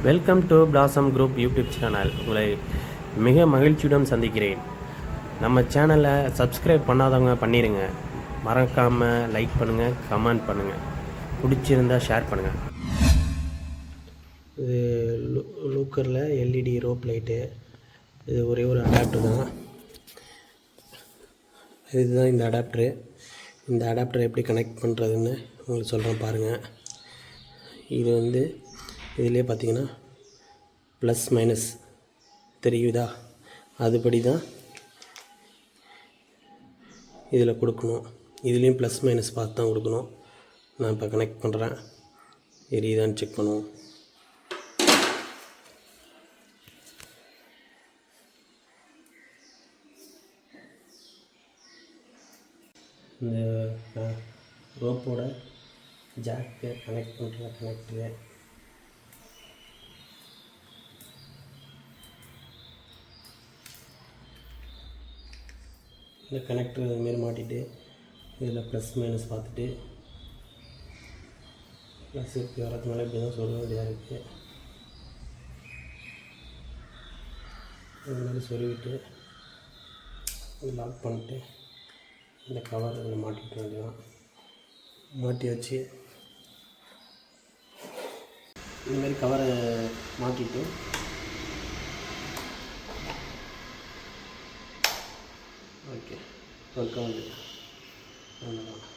Welcome to blossom group YouTube channel. உங்களை மிக மகிழ்ச்சியுடன் சந்திக்கிறேன். நம்ம சேனலை சப்ஸ்கிரைப் பண்ணாதவங்க பண்ணிடுங்க. மறக்காமல் லைக் பண்ணுங்கள், கமெண்ட் பண்ணுங்கள், பிடிச்சிருந்தால் ஷேர் பண்ணுங்கள். இது லூக்கரில் எல்இடி ரோப் லைட்டு. இது ஒரே ஒரு அடாப்டர் தான். இதுதான் இந்த அடாப்டரு. இந்த அடாப்டரை எப்படி கனெக்ட் பண்ணுறதுன்னு உங்களுக்கு சொல்கிறேன் பாருங்கள். இது இதிலே பார்த்தீங்கன்னா ப்ளஸ் மைனஸ் தெரியுதா, அதுபடி தான் இதில் கொடுக்கணும். இதுலேயும் ப்ளஸ் மைனஸ் பார்த்து தான் கொடுக்கணும். நான் இப்போ கனெக்ட் பண்ணுறேன், எரியுதான்னு செக் பண்ணுவோம். இந்த ரோப்போட ஜாக்கு கனெக்ட் பண்ணுற கனெக்டரு. இந்த கனெக்டர் இதுமாரி மாட்டிட்டு இதில் ப்ளஸ் மைனஸ் பார்த்துட்டு ப்ளஸ் இப்படி வரதுனால இப்படி தான் சொல்ல வேண்டியதாக இருக்குது. இது மாதிரி சொருவிட்டு லாக் பண்ணிட்டு இந்த கவர் இதில் மாட்டிக்க வேண்டியதான். மாட்டி வச்சு இந்தமாரி கவரை மாட்டிட்டு ஓகே ஒர்க் ஆகுது. அவ்வளோதான்.